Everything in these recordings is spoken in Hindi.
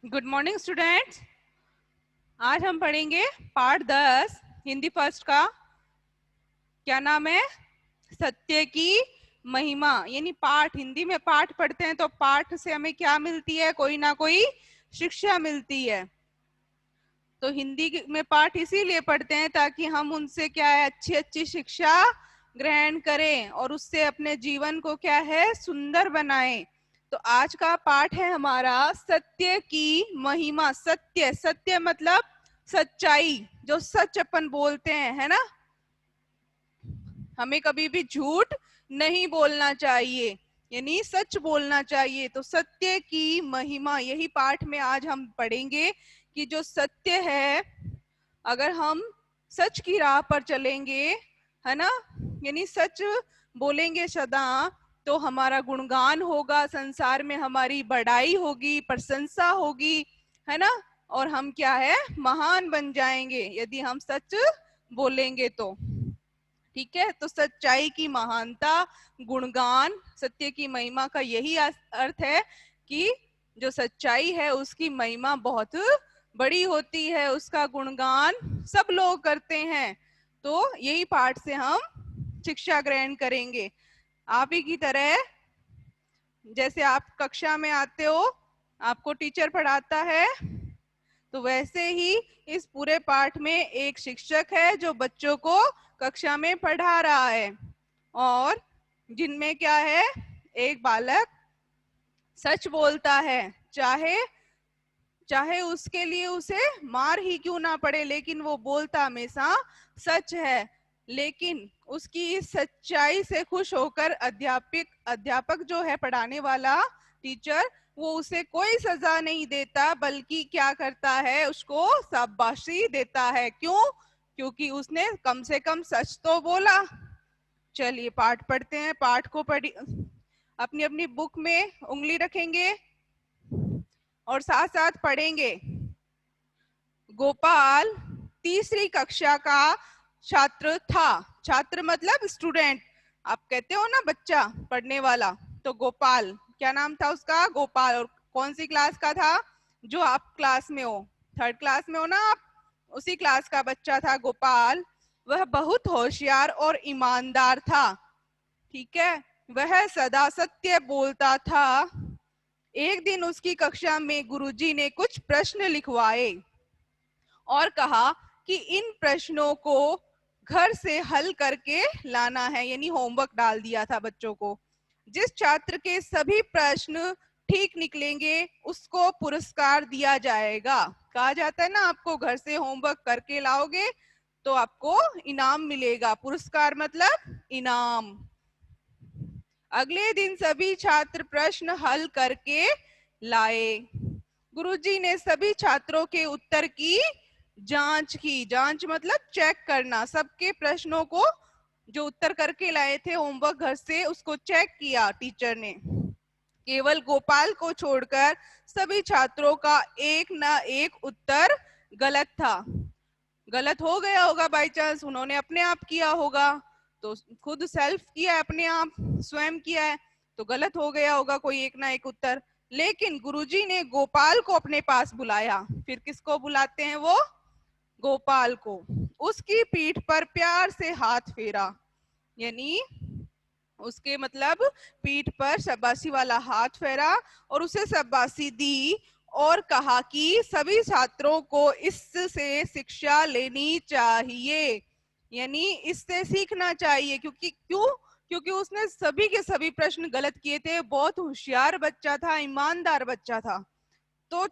Good morning students. आज हम पढ़ेंगे पाठ 10 हिंदी फर्स्ट का। क्या नाम है? सत्य की महिमा। यानी पाठ, हिंदी में पाठ पढ़ते हैं तो पाठ से हमें क्या मिलती है? कोई ना कोई शिक्षा मिलती है। तो हिंदी में पाठ इसीलिए पढ़ते हैं ताकि हम उनसे क्या है, अच्छी अच्छी शिक्षा ग्रहण करें और उससे अपने जीवन को क्या है, सुंदर बनाएं। तो आज का पाठ है हमारा सत्य की महिमा। सत्य, सत्य मतलब सच्चाई, जो सच अपन बोलते हैं, है ना। हमें कभी भी झूठ नहीं बोलना चाहिए, यानी सच बोलना चाहिए। तो सत्य की महिमा, यही पाठ में आज हम पढ़ेंगे कि जो सत्य है, अगर हम सच की राह पर चलेंगे, है ना, यानी सच बोलेंगे सदा, तो हमारा गुणगान होगा, संसार में हमारी बढ़ाई होगी, प्रशंसा होगी, है ना। और हम क्या है, महान बन जाएंगे यदि हम सच बोलेंगे तो। ठीक है, तो सच्चाई की महानता, गुणगान, सत्य की महिमा का यही अर्थ है कि जो सच्चाई है उसकी महिमा बहुत बड़ी होती है, उसका गुणगान सब लोग करते हैं। तो यही पाठ से हम शिक्षा ग्रहण करेंगे। आप ही की तरह, जैसे आप कक्षा में आते हो, आपको टीचर पढ़ाता है, तो वैसे ही इस पूरे पाठ में एक शिक्षक है जो बच्चों को कक्षा में पढ़ा रहा है। और जिनमें क्या है, एक बालक सच बोलता है, चाहे चाहे उसके लिए उसे मार ही क्यों ना पड़े, लेकिन वो बोलता हमेशा सच है। लेकिन उसकी इस सच्चाई से खुश होकर अध्यापक जो है, पढ़ाने वाला टीचर, वो उसे कोई सजा नहीं देता, बल्कि क्या करता है, उसको शाबाशी देता है। क्यों? क्योंकि उसने कम से कम सच तो बोला। चलिए पाठ पढ़ते हैं। पाठ को पढ़ी, अपनी अपनी बुक में उंगली रखेंगे और साथ साथ पढ़ेंगे। गोपाल तीसरी कक्षा का छात्र था। छात्र मतलब स्टूडेंट, आप कहते हो ना बच्चा, पढ़ने वाला। तो गोपाल, क्या नाम था उसका? गोपाल। और कौन सी क्लास का था? जो आप क्लास में हो, थर्ड क्लास में हो ना आप, उसी क्लास का बच्चा था गोपाल। वह बहुत होशियार और ईमानदार था। ठीक है, वह सदा सत्य बोलता था। एक दिन उसकी कक्षा में गुरुजी ने कुछ प्रश्न लिखवाए और कहा कि इन प्रश्नों को घर से हल करके लाना है, यानी होमवर्क डाल दिया था बच्चों को। जिस छात्र के सभी प्रश्न ठीक निकलेंगे उसको पुरस्कार दिया जाएगा। कहा जाता है ना, आपको घर से होमवर्क करके लाओगे तो आपको इनाम मिलेगा। पुरस्कार मतलब इनाम। अगले दिन सभी छात्र प्रश्न हल करके लाए। गुरुजी ने सभी छात्रों के उत्तर की जांच की। जांच मतलब चेक करना। सबके प्रश्नों को जो उत्तर करके लाए थे होमवर्क घर से, उसको चेक किया टीचर ने। केवल गोपाल को छोड़कर सभी छात्रों का एक ना एक उत्तर गलत था। गलत हो गया होगा बाई चांस, उन्होंने अपने आप किया होगा, तो खुद सेल्फ किया है, अपने आप स्वयं किया है, तो गलत हो गया होगा कोई एक ना एक उत्तर। लेकिन गुरुजी ने गोपाल को अपने पास बुलाया। फिर किसको बुलाते हैं वो? गोपाल को। उसकी पीठ पर प्यार से हाथ फेरा, यानी उसके मतलब पीठ पर शाबाशी वाला हाथ फेरा और उसे शाबाशी दी और कहा कि सभी छात्रों को इससे शिक्षा लेनी चाहिए, यानी इससे सीखना चाहिए। क्योंकि उसने सभी के सभी प्रश्न गलत किए थे। बहुत होशियार बच्चा था, ईमानदार बच्चा था। तो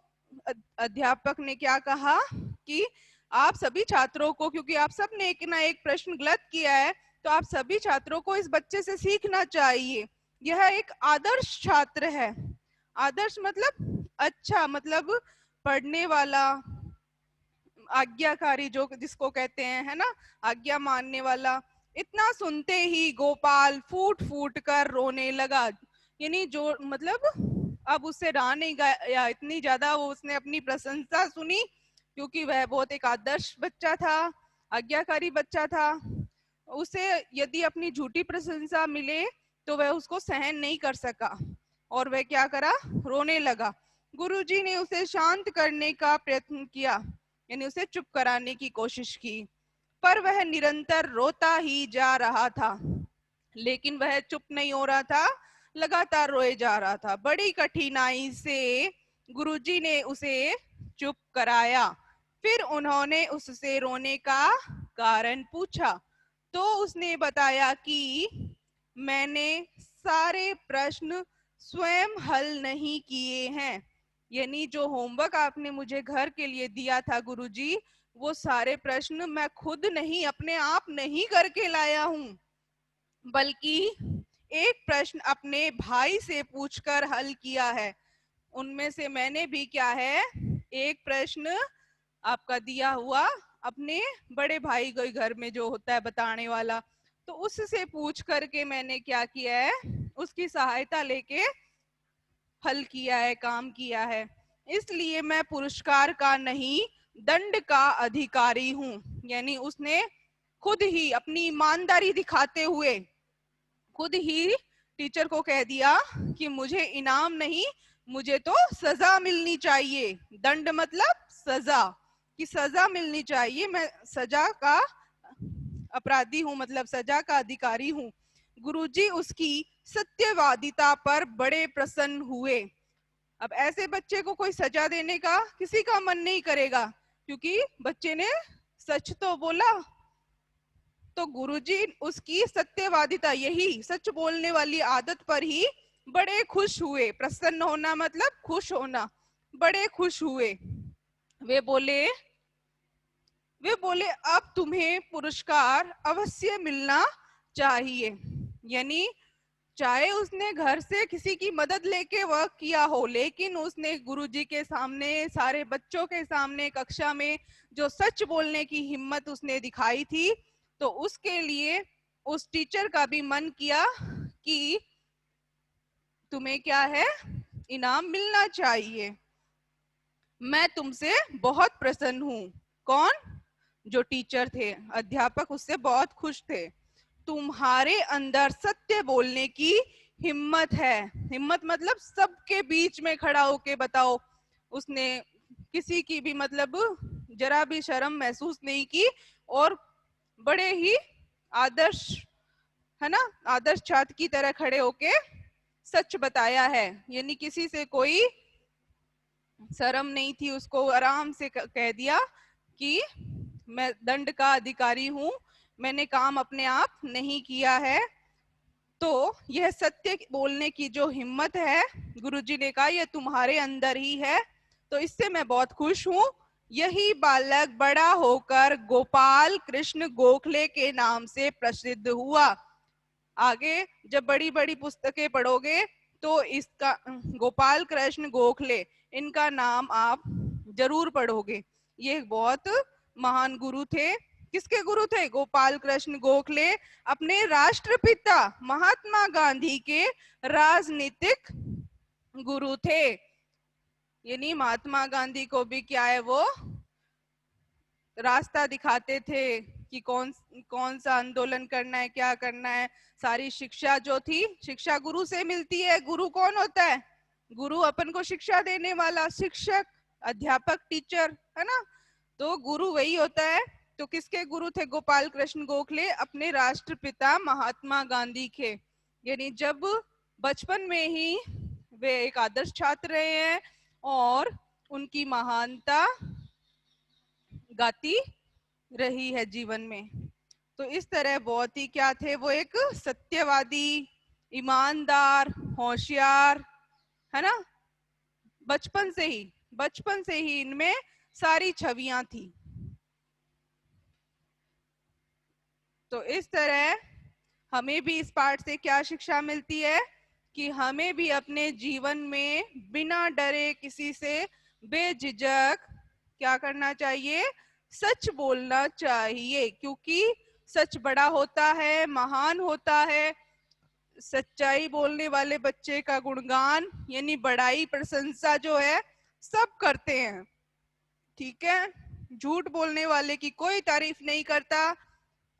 अध्यापक ने क्या कहा कि आप सभी छात्रों को, क्योंकि आप सब ने एक ना एक प्रश्न गलत किया है, तो आप सभी छात्रों को इस बच्चे से सीखना चाहिए। यह एक आदर्श छात्र है। आदर्श मतलब अच्छा, मतलब पढ़ने वाला, आज्ञाकारी जो जिसको कहते हैं, है ना, आज्ञा मानने वाला। इतना सुनते ही गोपाल फूट फूट कर रोने लगा। यानी जो मतलब अब उससे रहा नहीं गया, इतनी ज्यादा वो उसने अपनी प्रशंसा सुनी, क्योंकि वह बहुत एक आदर्श बच्चा था, आज्ञाकारी बच्चा था। उसे यदि अपनी झूठी प्रशंसा मिले तो वह उसको सहन नहीं कर सका और वह क्या करा, रोने लगा। गुरुजी ने उसे शांत करने का प्रयत्न किया, यानी उसे चुप कराने की कोशिश की, पर वह निरंतर रोता ही जा रहा था। लेकिन वह चुप नहीं हो रहा था, लगातार रोए जा रहा था। बड़ी कठिनाई से गुरुजी ने उसे चुप कराया। फिर उन्होंने उससे रोने का कारण पूछा, तो उसने बताया कि मैंने सारे प्रश्न स्वयं हल नहीं किए हैं, यानी जो होमवर्क आपने मुझे घर के लिए दिया था गुरुजी, वो सारे प्रश्न मैं खुद नहीं, अपने आप नहीं करके लाया हूँ, बल्कि एक प्रश्न अपने भाई से पूछकर हल किया है। उनमें से मैंने भी क्या है, एक प्रश्न आपका दिया हुआ अपने बड़े भाई को घर में जो होता है बताने वाला, तो उससे पूछ करके मैंने क्या किया है, उसकी सहायता लेके हल किया है, काम किया है। इसलिए मैं पुरस्कार का नहीं, दंड का अधिकारी हूँ। यानी उसने खुद ही अपनी ईमानदारी दिखाते हुए खुद ही टीचर को कह दिया कि मुझे इनाम नहीं, मुझे तो सजा मिलनी चाहिए। दंड मतलब सजा, कि सजा मिलनी चाहिए, मैं सजा का अपराधी हूँ, मतलब सजा का अधिकारी हूँ। गुरुजी उसकी सत्यवादिता पर बड़े प्रसन्न हुए। अब ऐसे बच्चे को कोई सजा देने का किसी का मन नहीं करेगा, क्योंकि बच्चे ने सच तो बोला। तो गुरुजी उसकी सत्यवादिता, यही सच बोलने वाली आदत पर ही बड़े खुश हुए। प्रसन्न होना मतलब खुश होना, बड़े खुश हुए। वे बोले अब तुम्हें पुरस्कार अवश्य मिलना चाहिए। यानी चाहे उसने घर से किसी की मदद लेके वर्क किया हो, लेकिन उसने गुरुजी के सामने, सारे बच्चों के सामने कक्षा में जो सच बोलने की हिम्मत उसने दिखाई थी, तो उसके लिए उस टीचर का भी मन किया कि तुम्हें क्या है, इनाम मिलना चाहिए। मैं तुमसे बहुत प्रसन्न हूँ। कौन? जो टीचर थे, अध्यापक, उससे बहुत खुश थे। तुम्हारे अंदर सत्य बोलने की हिम्मत है। हिम्मत मतलब सबके बीच में खड़ा होके बताओ। उसने किसी की भी मतलब जरा भी शर्म महसूस नहीं की, और बड़े ही आदर्श, है ना, आदर्श छात्र की तरह खड़े होके सच बताया है। यानी किसी से कोई शर्म नहीं थी, उसको आराम से कह दिया कि मैं दंड का अधिकारी हूँ, मैंने काम अपने आप नहीं किया है। तो यह सत्य बोलने की जो हिम्मत है, गुरुजी ने कहा, यह तुम्हारे अंदर ही है, तो इससे मैं बहुत खुश हूँ। यही बालक बड़ा होकर गोपाल कृष्ण गोखले के नाम से प्रसिद्ध हुआ। आगे जब बड़ी बड़ी पुस्तकें पढ़ोगे तो इसका गोपाल कृष्ण गोखले, इनका नाम आप जरूर पढ़ोगे। ये बहुत महान गुरु थे। किसके गुरु थे? गोपाल कृष्ण गोखले अपने राष्ट्रपिता महात्मा गांधी के राजनीतिक गुरु थे। यानी महात्मा गांधी को भी क्या है, वो रास्ता दिखाते थे कि कौन कौन सा आंदोलन करना है, क्या करना है। सारी शिक्षा जो थी, शिक्षा गुरु से मिलती है। गुरु कौन होता है? गुरु अपन को शिक्षा देने वाला, शिक्षक, अध्यापक, टीचर, है ना। तो गुरु वही होता है। तो किसके गुरु थे गोपाल कृष्ण गोखले? अपने राष्ट्रपिता महात्मा गांधी के। यानी जब बचपन में ही वे एक आदर्श छात्र रहे हैं और उनकी महानता गाती रही है जीवन में। तो इस तरह बहुत ही क्या थे, वो एक सत्यवादी, ईमानदार, होशियार, है ना। बचपन से ही इनमें सारी छवियां थी। तो इस तरह हमें भी इस पाठ से क्या शिक्षा मिलती है कि हमें भी अपने जीवन में बिना डरे, किसी से बेझिझक क्या करना चाहिए? सच बोलना चाहिए, क्योंकि सच बड़ा होता है, महान होता है। सच्चाई बोलने वाले बच्चे का गुणगान यानी बड़ाई, प्रशंसा जो है सब करते हैं, ठीक है। झूठ बोलने वाले की कोई तारीफ नहीं करता,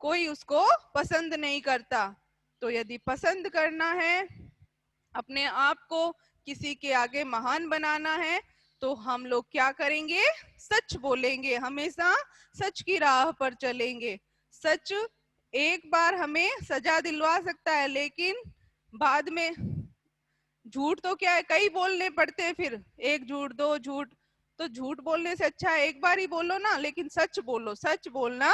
कोई उसको पसंद नहीं करता। तो यदि पसंद करना है, अपने आप को किसी के आगे महान बनाना है तो हम लोग क्या करेंगे, सच बोलेंगे, हमेशा सच की राह पर चलेंगे। सच एक बार हमें सजा दिलवा सकता है, लेकिन बाद में झूठ तो क्या है, कई बोलने पड़ते हैं, फिर एक झूठ दो झूठ, तो झूठ बोलने से अच्छा है एक बार ही बोलो ना, लेकिन सच बोलो, सच बोलना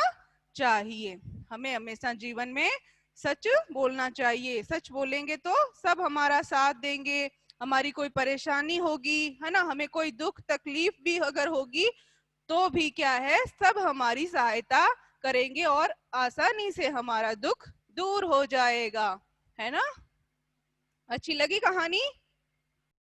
चाहिए। हमें हमेशा जीवन में सच बोलना चाहिए। सच बोलेंगे तो सब हमारा साथ देंगे। हमारी कोई परेशानी होगी, है ना, हमें कोई दुख तकलीफ भी अगर होगी तो भी क्या है, सब हमारी सहायता करेंगे और आसानी से हमारा दुख दूर हो जाएगा, है ना। अच्छी लगी कहानी?